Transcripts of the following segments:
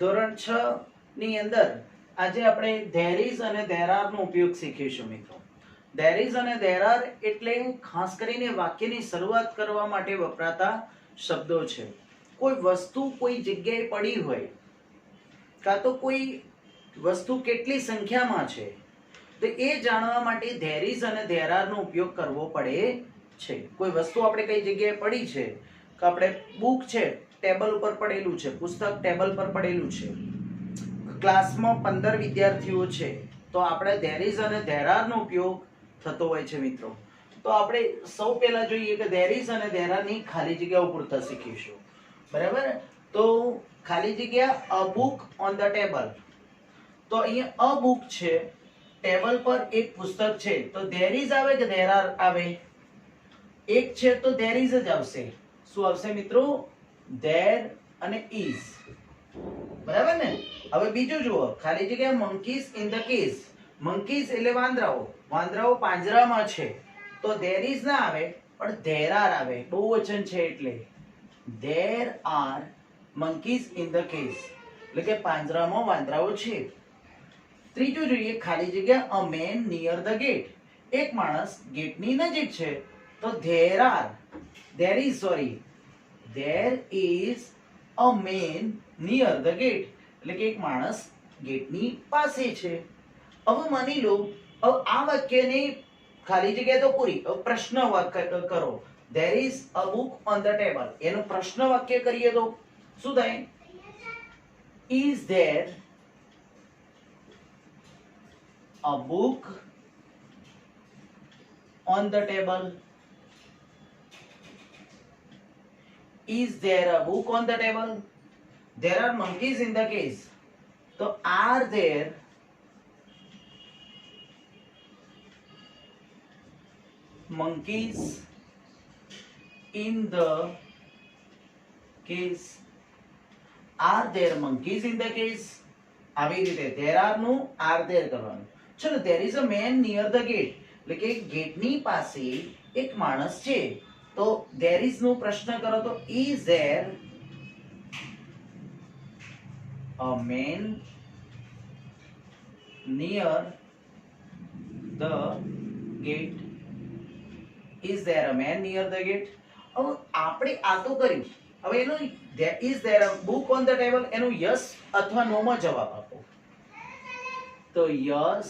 ધોરણ 6 ની અંદર આજે આપણે ધેર ઇઝ અને ધેર આર નો ઉપયોગ શીખીશું મિત્રો. ધેર ઇઝ અને ધેર આર એટલે ખાસ કરીને વાક્યની શરૂઆત કરવા માટે વપરાતા શબ્દો છે. કોઈ વસ્તુ કોઈ જગ્યાએ પડી હોય કાં તો કોઈ વસ્તુ કેટલી સંખ્યામાં છે તો એ જાણવા માટે ધેર ઇઝ અને ધેર આર નો ઉપયોગ કરવો પડે છે. કોઈ વસ્તુ આપણે કઈ જગ્યાએ પડી છે કે આપણે બુક છે ટેબલ ઉપર પડેલું છે, પુસ્તક ટેબલ પર પડેલું છે, ક્લાસમાં 15 વિદ્યાર્થીઓ છે તો આપણે ધેર ઇઝ અને ધેર આર નો ઉપયોગ થતો હોય છે મિત્રો. તો આપણે સૌ પહેલા જોઈએ કે ધેર ઇઝ અને ધેર આર ની ખાલી જગ્યાઓ પૂરતા શીખીશું. બરાબર? તો ખાલી જગ્યા અ બુક ઓન ધ ટેબલ. તો અહીંયા અ બુક છે, ટેબલ પર એક પુસ્તક છે તો ધેર ઇઝ આવે કે ધેર આર આવે? એક છે તો ધેર ઇઝ જ આવશે. શું આવશે મિત્રો? ધેર અને ઇઝ. બરાબર ને? હવે બીજું જુઓ, ખાલી જગ્યા monkeys in the cage. monkeys એટલે વાંદરાઓ. વાંદરાઓ પાંજરામાં છે તો there is ના આવે પણ there are આવે. બહુવચન છે એટલે there are monkeys in the cage. એટલે કે પાંજરામાં વાંદરાઓ છે. ત્રીજું જોઈએ, ખાલી જગ્યા a man near the gate. એક માણસ ગેટની નજીક છે તો there is a man near the gate. એટલે કે એક માણસ ગેટની પાસે છે. હવે માની લો, હવે આ વાક્યની ખાલી જગ્યા તો પૂરી. હવે પ્રશ્ન વાક્ય કરો. there is a book on the table. એનું પ્રશ્ન વાક્ય કરીએ તો શું થાય? is there a book on the table? Is there a book on the table? There are monkeys in the cage. So are there monkeys in the cage? Are there monkeys in the cage? આવી રીતે there are નું are there કરવાનું. ચલો, there is a man near the gate. એટલે કે ગેટની પાસે એક માણસ છે તો there is નો પ્રશ્ન કરો તો is there a man near the gate? is there a man near the gate? હવે આપણે આ તો કર્યું. હવે એનો is there a book on the table એનો yes અથવા no માં જવાબ આપો. તો yes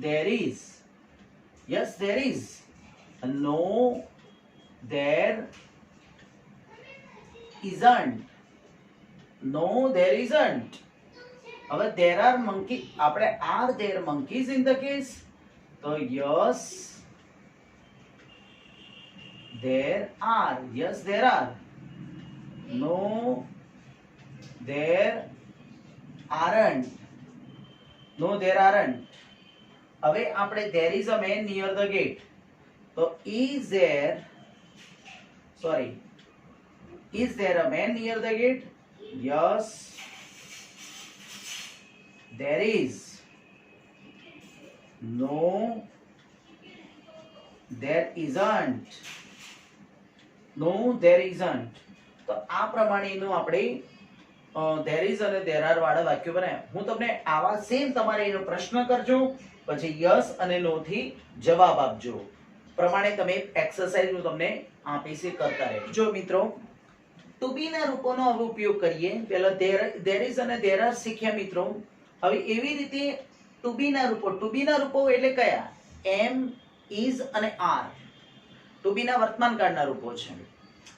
there is. yes there is. No there isn't. no there isn't. હવે there are monkeys, આપણે are there monkeys in the cage? તો yes there are. yes there are. no there aren't. no there aren't. હવે આપણે there is a man near the gate. તો is there a man near the gate? yes there is. no there isn't. no there isn't. તો આ પ્રમાણેનું આપણે there is અને there are વાળા વાક્યો બનાવ્યા. હું તમને આવા સેમ તમારે એનો પ્રશ્ન કરજો, પછી યસ અને નો થી જવાબ આપજો. પ્રમાણે તમે એક્સરસાઇઝ હું તમને આપીશ, કરતા રહેજો. જો મિત્રો, ટુ બી ના રૂપોનો હવે ઉપયોગ કરીએ. પહેલા there is અને there are શીખ્યા મિત્રો. હવે એવી રીતે ટુ બી ના રૂપો. ટુ બી ના રૂપો એટલે કયા? એમ, ઇઝ અને આર. ટુ બી ના વર્તમાન કાળના રૂપો છે.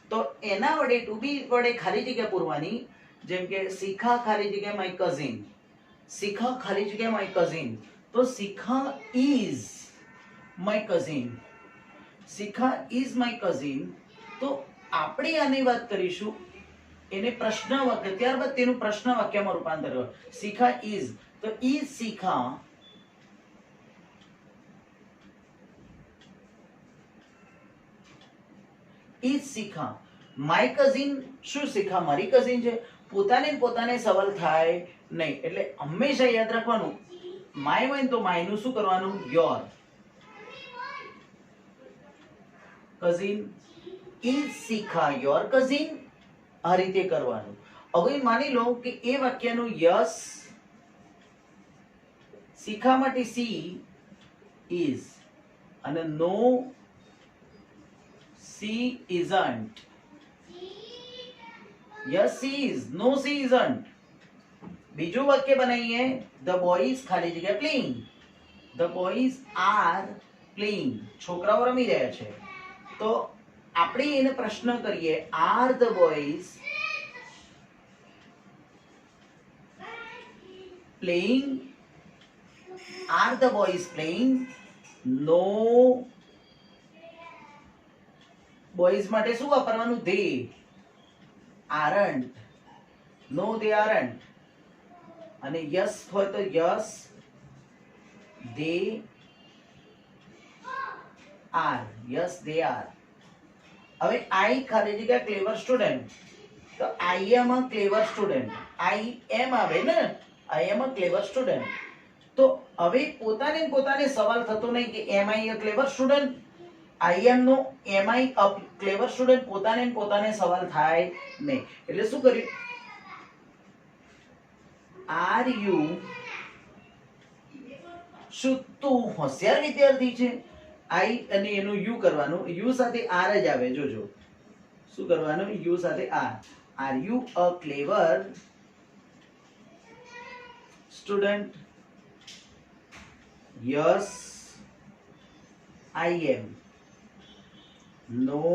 તો એના વડે ટુ બી વડે ખાલી જગ્યા પૂરવાની. જેમ કે શિખા ખાલી જગ્યા માય કઝિન. શિખા ખાલી જગ્યા માય કઝિન. તો Shikha is my cousin. Shikha is my cousin. તો આપણે આની વાત કરીશું એને પ્રશ્ન વાક્ય, ત્યારબાદ તેનું પ્રશ્ન વાક્યમાં રૂપાંતર કરો. શિખા ઇઝ, તો is Shikha is Shikha my cousin. શું શિખા મારી કઝિન છે? પોતાને સવાલ થાય નહીં. એટલે હંમેશા યાદ રાખવાનું, માય હોય તો માય નું શું કરવાનું? Your. cousin. Is Sikha your cousin? આ રીતે કરવાનું. હવે માની લો કે એ વાક્યનું યસ શીખા માટે સી ઇઝ અને no she isn't. Yes she is, no she isn't. બીજું વાક્ય બનાવીએ, ધ બોયઝ ખાલી જગ્યા playing. The boys are playing. છોકરાઓ રમી રહ્યા છે. તો આપણે એને પ્રશ્ન કરીએ, are the boys playing? Are the boys playing? No. Boys માટે શું વાપરવાનું? They. Aren't. No they aren't. અને યસ હોય તો yes they are. Yes they are. હવે આઈ ખાલી જગ્યા ક્લેવર સ્ટુડન્ટ. તો આઈ એમ અ ક્લેવર સ્ટુડન્ટ. આઈ એમ આવે ને, આઈ એમ અ ક્લેવર સ્ટુડન્ટ. તો હવે પોતાને સવાલ થતો નહીં કે એમ આઈ અ clever student. I am no M I a clever student પોતાને સવાલ થાય નહીં. એટલે શું કર્યું? આર યુ, શું તું હોશિયાર વિદ્યાર્થી છે? આઈ અને એનું યુ કરવાનું. યુ સાથે આર જ આવે. જોજો શું કરવાનું? યુ સાથે are. Are you a clever student? Yes I am. No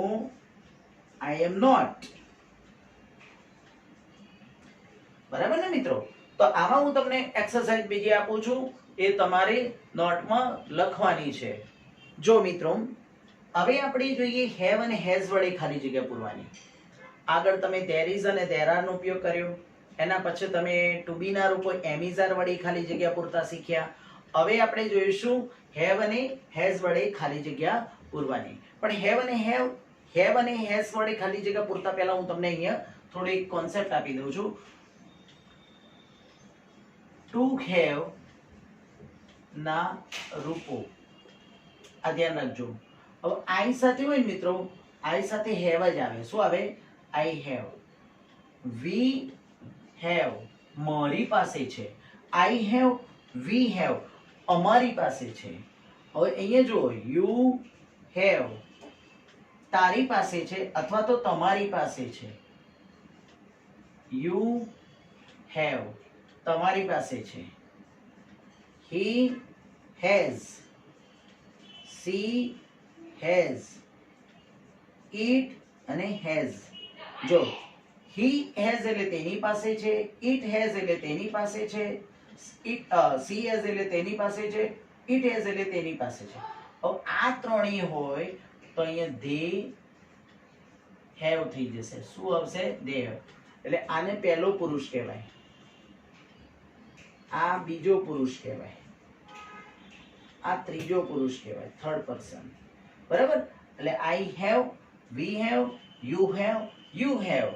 I am not. બરાબર ને મિત્રો? તો આમાં હું તમને એક્સરસાઇઝ બીજી આપું છું, એ તમારે નોટમાં લખવાની છે. જો મિત્રો, હવે આપણે જોઈએ હેવ અને હેઝ વડે ખાલી જગ્યા પૂરવાની. આગળ તમે ધેર ઇઝ અને ધેર આર નો ઉપયોગ કર્યો. એના પછી તમે ટુ બી ના રૂપો એમ ઇઝ આર વડે ખાલી જગ્યા પૂરતા શીખ્યા. હવે આપણે જોઈશું હેવ અને હેઝ વડે ખાલી જગ્યા પૂરવાની. પણ હેવ અને હેઝ વડે ખાલી જગ્યા પૂરતા પહેલા હું તમને અહીંયા થોડી કોન્સેપ્ટ આપી દઉં છું. ટુ હેવ ના રૂપો આ ધ્યાન રાખજો. હવે આઈ સાથે હોય ને મિત્રો, આઈ સાથે હેવ જ આવે. શું આવે? I have. વી હેવ, મારી પાસે છે. આઈ હેવ, વી હેવ, અમારી પાસે છે. હવે અહીંયા જો યુ હેવ, તારી પાસે છે અથવા તો તમારી પાસે છે. યુ હેવ, તમારી પાસે છે. He has, she has, it અને હેઝ. જો હી હેઝ એટલે તેની પાસે છે, ઇટ હેઝ એટલે તેની પાસે છે, સી હેઝ એટલે તેની પાસે છે, ઇટ હેઝ એટલે તેની પાસે છે. હવે આ ત્રણેય હોય તો અહીંયા ધે હેવ થઈ જશે. શું આવશે? They have. એટલે આને પહેલો પુરુષ કહેવાય, આ બીજો પુરુષ કહેવાય, આ ત્રીજો પુરુષ કહેવાય, થર્ડ પર્સન. બરાબર? એટલે I have, we have, you have, you have.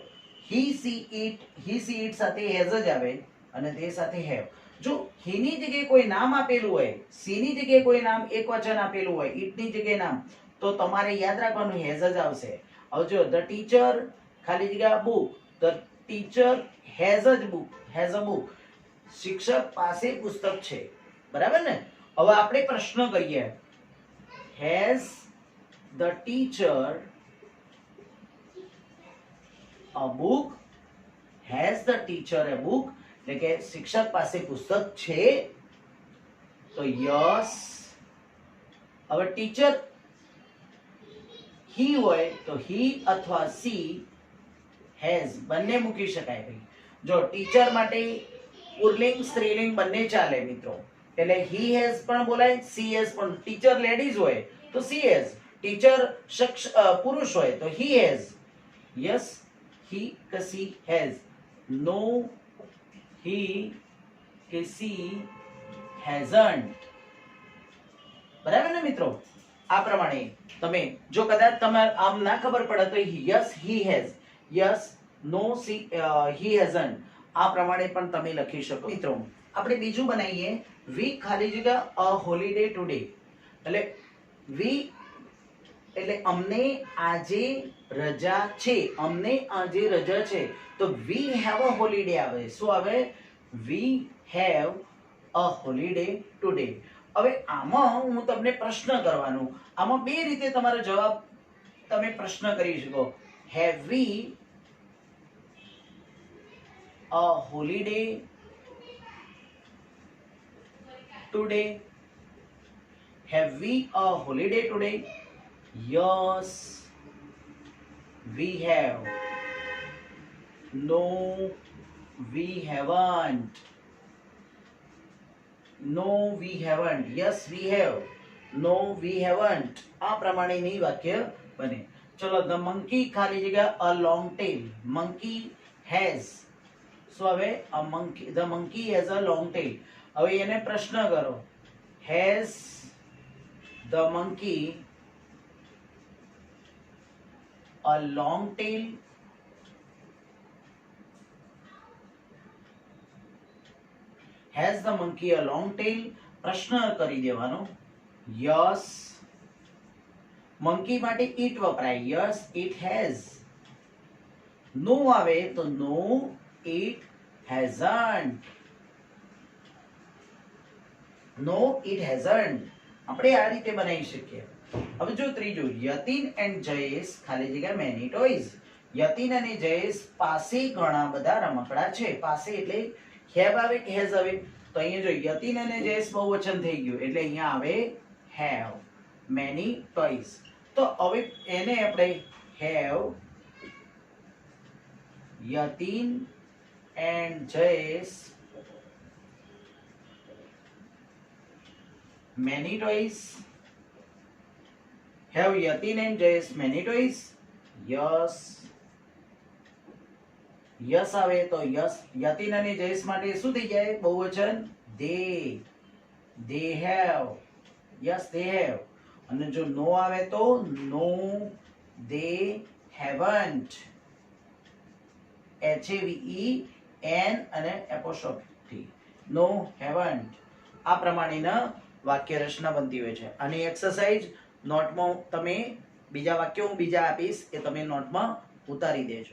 He she it સાથે હેઝ જ આવે અને તે સાથે હેવ. જો હી ની જગ્યાએ કોઈ નામ આપેલું હોય, સી ની જગ્યાએ કોઈ નામ એકવચન આપેલું હોય, ઇટ ની જગ્યાએ નામ, તો તમારે યાદ રાખવાનું હેઝ જ આવશે. હવે જો ધ ટીચર ખાલી જગ્યા book. The teacher has a book, has a book. શિક્ષક પાસે પુસ્તક છે. બરાબર ને? હવે આપણે પ્રશ્ન કરીએ, has the teacher a book? Has the teacher a book? એટલે કે શિક્ષક પાસે પુસ્તક છે? તો યસ. હવે ટીચર હી હોય તો હી અથવા સી હેઝ બંને મૂકી શકાય. ભાઈ જો ટીચર માટે પુલ્લિંગ સ્ત્રીલિંગ બંને ચાલે મિત્રો. એટલે હી હેઝ પણ બોલાય, સી હેઝ પણ. ટીચર લેડીઝ હોય તો સી હેઝ, ટીચર પુરુષ હોય તો હી હેઝ. યસ he કે she has. No he કે she hasn't. બરાબર ને મિત્રો? આ પ્રમાણે તમે જો કદાચ તમારે આમ ના ખબર પડે તો yes he has, yes no he hasn't. આ પ્રમાણે પણ તમે લખી શકો. મિત્રો આપણે બીજું બનાવીએ, વી ખાલી જગ્યા અ હોલિડે ટુડે. એટલે વી એટલે અમને આજે રજા છે, અમને આજે રજા છે. તો વી હેવ અ હોલિડે આવે. શું આવે? We have a holiday today. હવે આમાં હું તમને પ્રશ્ન કરવાનો, આમાં બે રીતે તમારો જવાબ તમે પ્રશ્ન કરી શકો. Have V a holiday today? Have we a holiday today? Yes, we have. No, we haven't. No, we haven't. Yes, we have. No, we haven't. આ પ્રમાણેની વાક્ય બને. ચલો, the monkey ખાલી જગ્યા a long tail. Monkey has. શું હવે? A monkey. The monkey has a long tail. હવે એને પ્રશ્ન કરો. Has the monkey a long tail? Has the monkey a long tail? પ્રશ્ન કરી દેવાનો. Yes. monkey માટે it વપરાય. Yes, it has. No આવે તો no, it hasn't. No, it hasn't. આપણે આ રીતે બનાવી શકીએ. હવે જો ત્રીજું, યતિન એન્ડ જયેશ ખાલી જગ્યા મેની ટોયઝ. યતિન અને જયેશ પાસે ઘણા બધા રમકડા છે. પાસે એટલે હેવ આવે કે હેઝ આવે? તો અહીંયા જો યતિન અને જયેશ બહુવચન થઈ ગયું એટલે અહીંયા આવે હેવ. Many toys. તો હવે એને આપણે have Yatin and Jayesh many toys? Have Yatin and Jayesh many toys? Yes. Yes આવે તો yes. યતિન અને જયેશ માટે શું થઈ જાય? બહુવચન they have. Yes, they have. અને જો no આવે તો no, they haven't. HAVEN અને apostrophe. No, haven't. આ પ્રમાણેના વાક્ય રચના બનતી હોય છે. અને એક્સરસાઇઝ નોટમાં તમે બીજા વાક્યો હું બીજા આપીશ એ તમે નોટમાં ઉતારી દેજો.